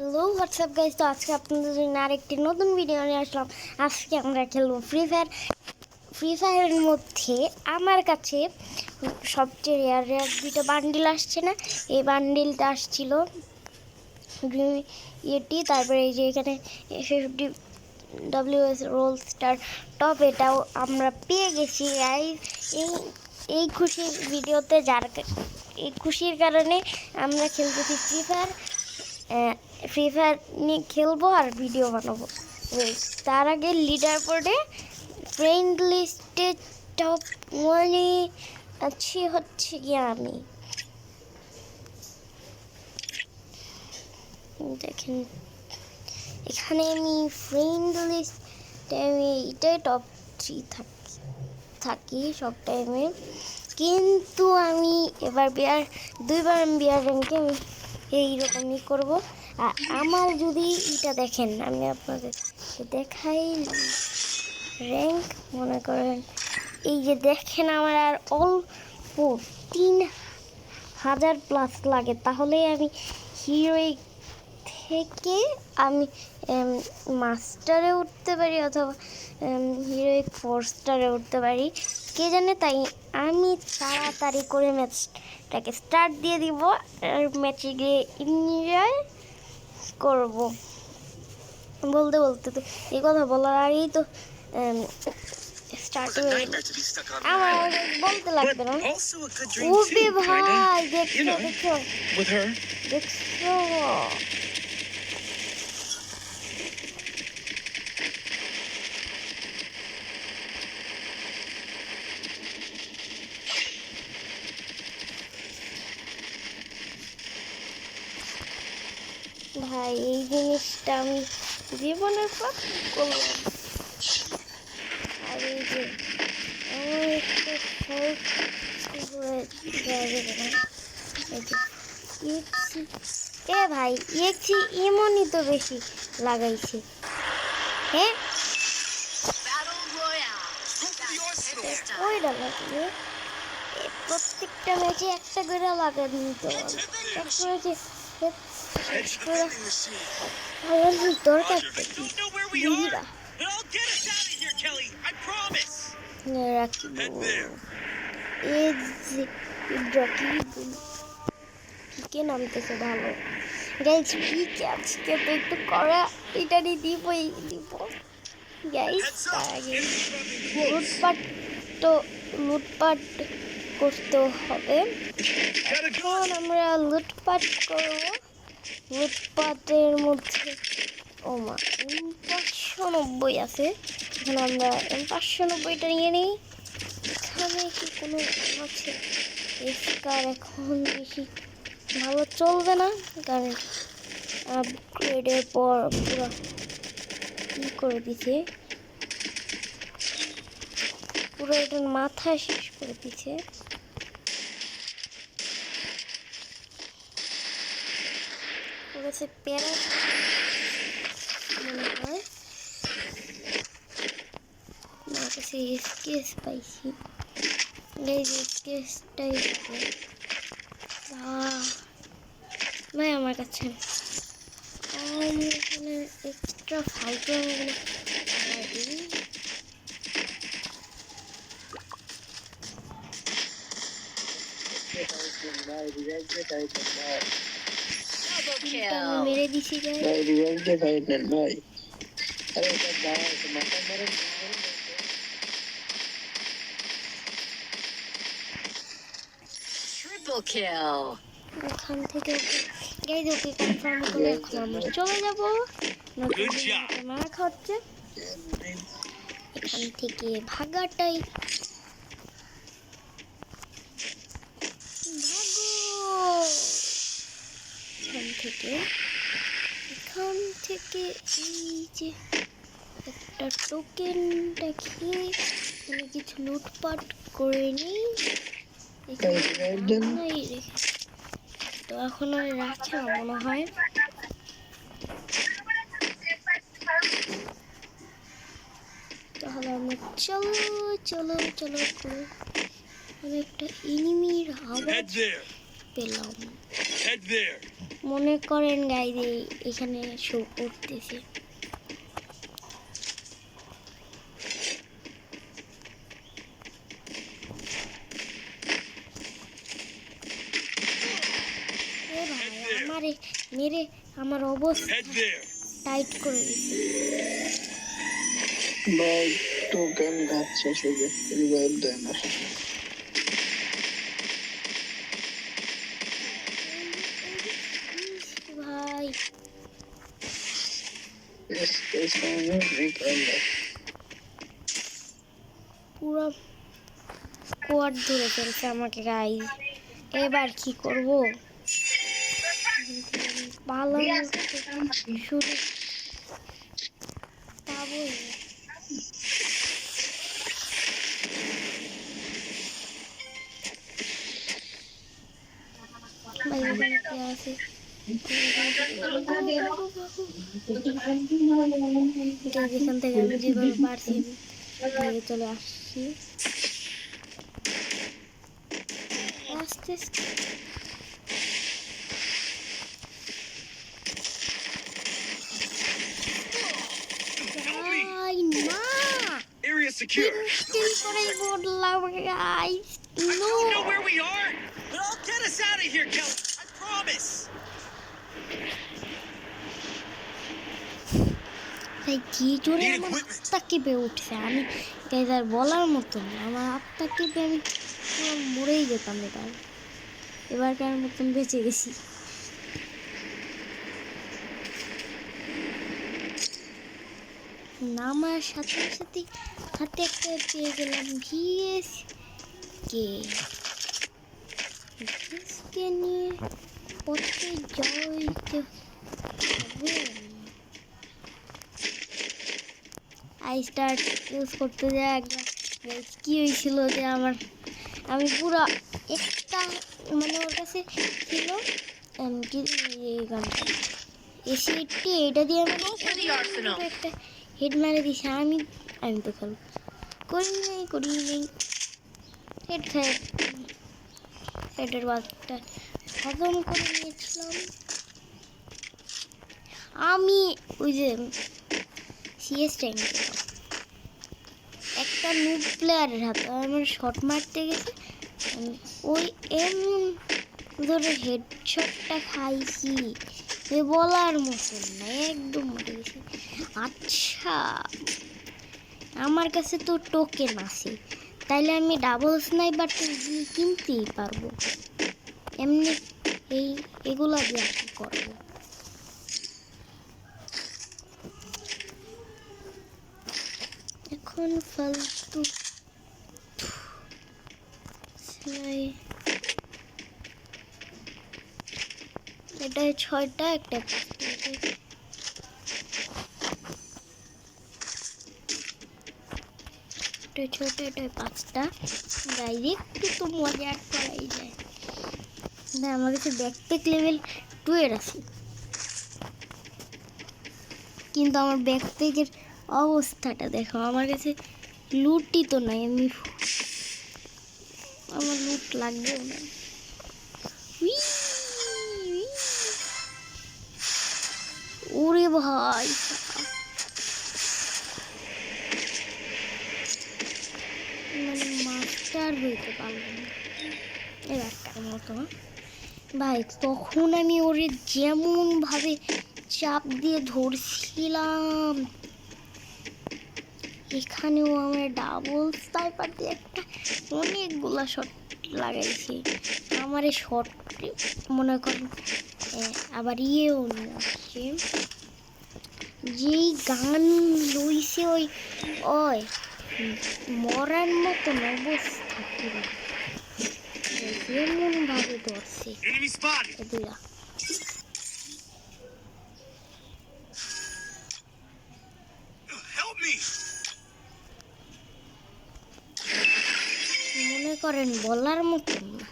Hello WhatsApp guys, তো আজকে আপনাদের জন্য আরেকটি নতুন ভিডিও নিয়ে আসলাম। আজকে আমরা খেলবো ফ্রি ফায়ারের মধ্যে আমার কাছে সবচেয়ে রেয়ার দুইটা বান্ডিল আসছে না, এই বান্ডিলটা আসছিল এটি, তারপরে এই যে এখানে FFD WS role star top, এটাও আমরা পেয়ে গেছি। এই খুশির ভিডিওতে এই খুশির কারণে আমরা খেলতেছি ফ্রি ফায়ার নিয়ে খেলবো আর ভিডিও বানাবো। তার আগে লিডার বোর্ডে ফ্রেন্ড লিস্টে টপ ওয়ানে আছি হচ্ছে গিয়ে আমি। দেখেন এখানে আমি ফ্রেন্ড লিস্টে আমি এটাই টপ 3 থাকি সব টাইমে, কিন্তু আমি এবার দুইবার আমি বিয়ার র্যাঙ্কে আমি এইরকমই করবো। আর আমার যদি এটা দেখেন, আমি আপনাদের দেখাই র্যাঙ্ক, মনে করেন এই যে দেখেন আমার আর অল্প 3000 প্লাস লাগে, তাহলে আমি হিরোইক থেকে আমি মাস্টারে উঠতে পারি অথবা হিরোইক 4 স্টারে উঠতে পারি, কে জানে। তাই আমি তাড়াতাড়ি করে ম্যাচটাকে স্টার্ট দিয়ে দিব আর ম্যাচে গিয়ে এনজয় করব। বলতে বলতে তো এই কথা বলার আগেই তো স্টার্ট হয়ে গেল, আমার বলতে লাগবে না। ওবে ভাই, দেখছো দেখছো ভাই, এই জিনিসটা আমি জীবনের পর করলাম। আর এই যে আমার একটা শর্ট এ ভাই ইয়েছি এমনই তো বেশি লাগাইছে। হ্যাঁ ওইটা লাগবে, প্রত্যেকটা ম্যাচে একটা করে লাগাই নিতে হবে। দরকার দিদিরা পিকে নামতেছে ভালো গাইস। পিকে আজকে তো একটু করা এটা দিব গাইস। লুটপাট করতে হবে, এখন আমরা লুটপাট করব। লুটপাটের মধ্যে ওমা 590 আছে, এখানে আমরা 590টা নিয়ে নিই। এখানে কি কোনো আছে এসকার? এখন বেশি ভালো চলবে না, কারণ আপগ্রেডের পর পুরো কি করে দিছে, পুরো এটার মাথা শেষ করে দিছে। পুরোছে প্যারা মনে হয়, আমার কাছে স্কেচ পাইছি, এই যে স্কেচটাই ভাই আমার কাছে এখানে এক্সট্রা ফালতু মেরে দিছি ভাই। Triple kill. এখান থেকে গাইজ ওকে কনফার্ম করে এখন আমরা চলে যাবো। মারা খাচ্ছে, এখান থেকে ভাগাটাই এখান থেকে এই যে একটা টোকেনটা খেয়ে আমি কিছু লুটপাট করে নিই। তো এখন আর রাখে না মনে হয়, তাহলে আমরা চলো করে অনেকটা এনিমির আওয়াজ পেলাম। মনে করেন গাইজ এখানে শো করতেছে। এ ভাই আমারে মেরে আমার অবস্থা টাইট করে দিছে। ভাই টোকেন যাচ্ছে শুধু রিভাইভ দেয় না। ভাই পুরো স্কোয়াড ধরে ফেলছে আমাকে গাইজ। এবার কি করব? পালানো শুরু পাবো। ভাই ওখানে কে আছে? যেখান থেকে আমি যেভাবে পারছি ভেঙে চলে আসছি আস্তে আস্তে। ভাই না Area secure. কিল করে বললাম guys. No You know where we are? But I'll get us out of here, Kelly. I promise. ভাই কি জোরে আমার আত্মা কেঁপে উঠছে। আমি গাইস আর বলার মতন না। আমার আত্মা কেঁপে আমি পুরো মরেই যেতাম এবার। এবারকার মতন বেঁচে গেছি। নামার সাথে সাথে হাতে একটা পেয়ে গেলাম ভিএস কে নিয়ে পথে যাইতে হবে। আই স্টার্ট ইউজ করতে যায় একবার কি হয়েছিল যে আমি পুরো একটা মানে ওর কাছে ছিল কি এই গানটা এসি এটা দিয়ে আমি For the arsenal. একটা হেড মেরে দিছি। আমি তো খেল করি নেই হেড খাই হেডের বাদটা খতম করে নিয়েছিলাম। আমি ওই যে সিএস টাইম একটা নুব প্লেয়ারের হাতে আমার শট মারতে গেছে। ওই এমন ধরে হেডশটটা খাইছি বলার মতন না, একদম মরে গেছে। আচ্ছা আমার কাছে তো টোকেন আছে, তাইলে আমি ডাবল স্নাইপার কিনতেই পারবো। এমনি এগুলা দিয়ে কি করবো? এখন ফালতু এটা 6টা একটা ছোট এটা 5টা ডাইরেক্ট তো মজা করাই যায় না। আমার কাছে ব্যাকপ্যাক লেভেল 2 এর আছে, কিন্তু আমার ব্যাকপ্যাকের অবস্থাটা দেখো। আমার কাছে লুটই তো নাই, আমার লুট লাগবেও না। ওরে ভাই মানে মাস্টার হইতে পারবো না এবারটার মতো ভাই। তখন আমি ওরে যেমন ভাবে চাপ দিয়ে ধরছিলাম, এখানেও আমার ডাবল স্নাইপার দিয়ে একটা অনেকগুলা শট লাগাইছি। আমার এই শট মনে করেন আবার ইয়েও নিয়ে আসছে। যেই গান লইছে ওই মরার মতন অবস্থা পুরো যেমন ভাবে ধরছে Enemy spotted. এগুলা। Help me. মনে করেন বলার মতন না,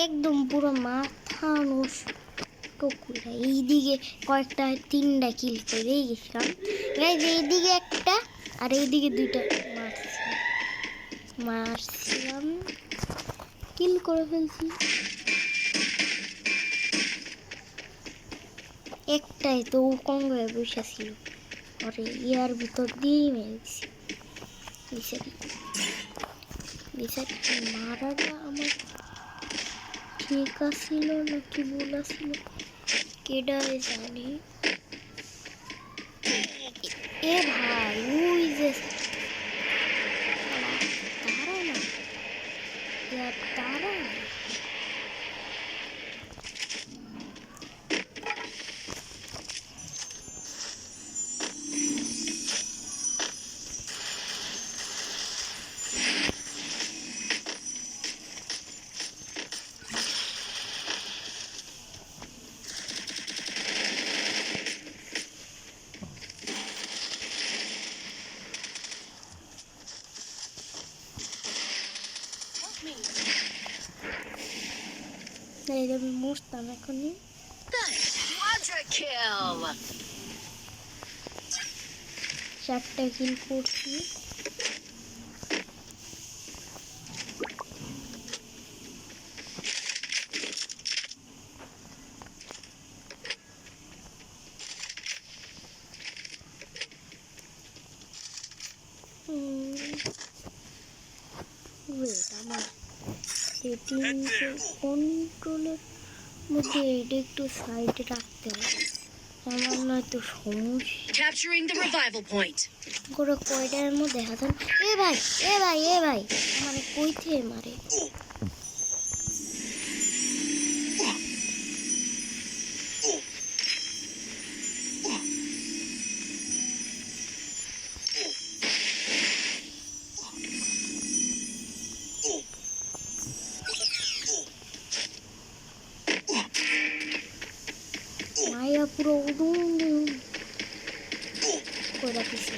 একদম পুরো মাথা নষ্ট করে। এইদিকে কয়েকটা 3টা কিল করে গেছিলাম গাইজ। এইদিকে একটা আর এইদিকে 2টা মারছিলাম কিল করে ফেলছি। একটাই তো ও কম হয়ে বসেছিল, ওরে ইয়ার ভিতর দিয়েই মেরেছি। বিচারটি মারাটা আমার ঠিক আছিল নাকি ভুল আছিল কেডারে জানি। এ ভাই ওই যে তারা না, তারা না। এই যে আমি মরতাম এখনই। Quadra kill. 4টা কিল করছি। আমার সেটিংসে কন্ট্রোলের মধ্যে এটা একটু সাইডে রাখতে হবে, আমার নয়তো সমস্যা Capturing the revival point. করে কয়টার মধ্যে দেখা যান। এ ভাই মানে কই থেকে মারে। মায়া পুরো উদুম করে রাখিছে।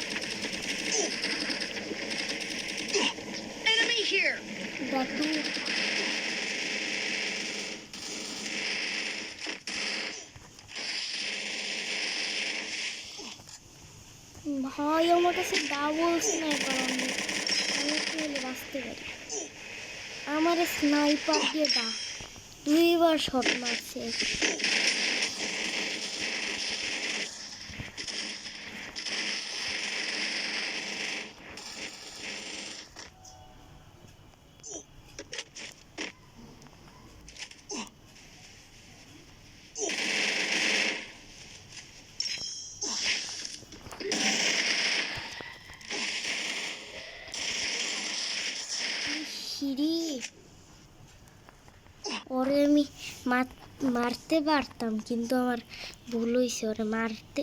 Enemy here. দাদু ভাই আমার কাছে ডাবল স্নাইপার, আমি কি হলে বাঁচতে পারি। আমার স্নাইপার দিয়ে 2বার শট মারছে। সিঁড়ি ওরে আমি মারতে পারতাম, কিন্তু আমার ভুল হয়েছে, ওরে মারতে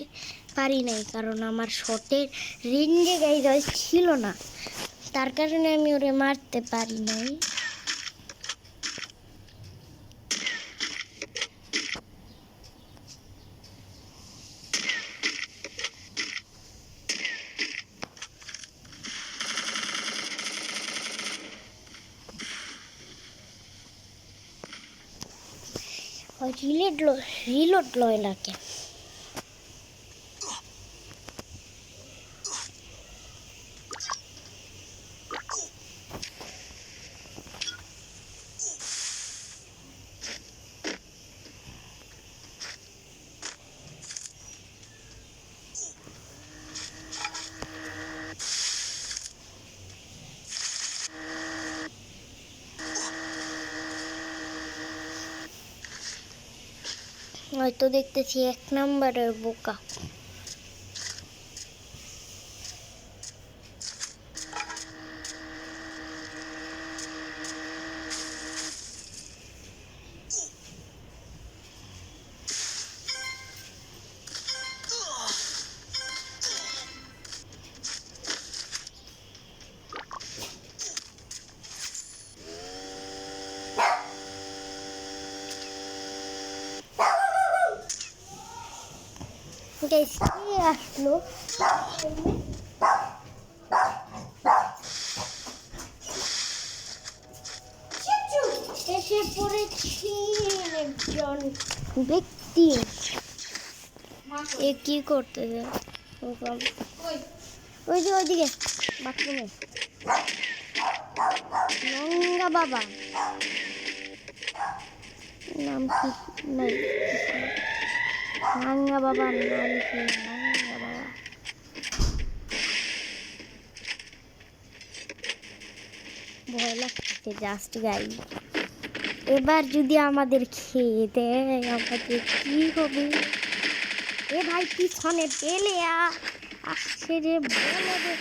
পারি নাই কারণ আমার শটের রেঞ্জে গাইজ ছিল না, তার কারণে আমি ওরে মারতে পারি নাই। রিলোড লয় লাগে। হয়তো দেখতেছি 1 নম্বরের বোকা। গাইস কি আসলো, এসে পড়েছেন একজন ব্যক্তি। এ কি করতেছে? ওই যে ওইদিকে বাথরুমে নঙ্গা বাবা নাম কি নাই, নাঙ্গা বাবা নাঙ্গা বাবা ভয় লাগছে জাস্ট গাই। এবার যদি আমাদের খেয়ে দেয় আমাদের কি হবে? এ ভাই পিছনে পেলে আসছে রে বলে রে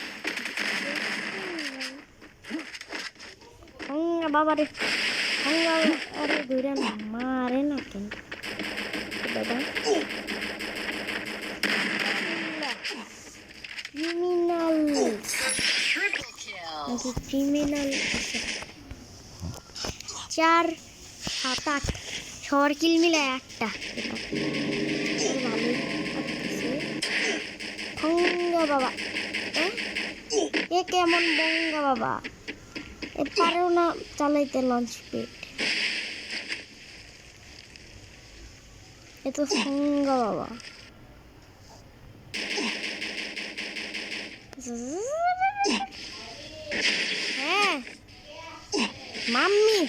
বাবা রে আরে ধরে মারে না কেন বাবা ক্রিমিনাল Triple kill. ক্রিমিনাল 4 7 8 6 কিল মিলে একটা ভঙ্গা বাবা এ কেমন ভঙ্গা বাবা এ পারেও না চালাইতে লঞ্চ পেট এ তো ভঙ্গা বাবা হ্যাঁ মাম্মি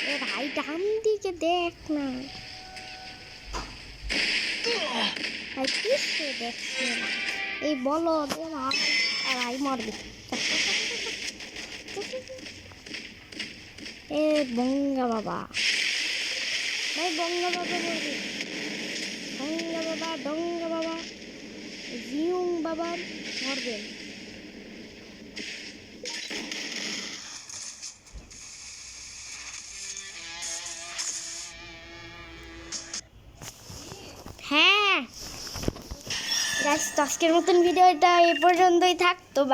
এ ভাই ডান দিকে দেখ না ভাই কিসে দেখছে না এই বলো দে ভাই আর আই মরবে এ বঙ্গা বাবা ভাই বঙ্গা বাবা মরবে বঙ্গা বাবা ডঙ্গা বাবা জিউং বাবা মরবে হ্যাঁ গাইস আজকের মতন ভিডিওটা এই পর্যন্তই থাক তো বাই।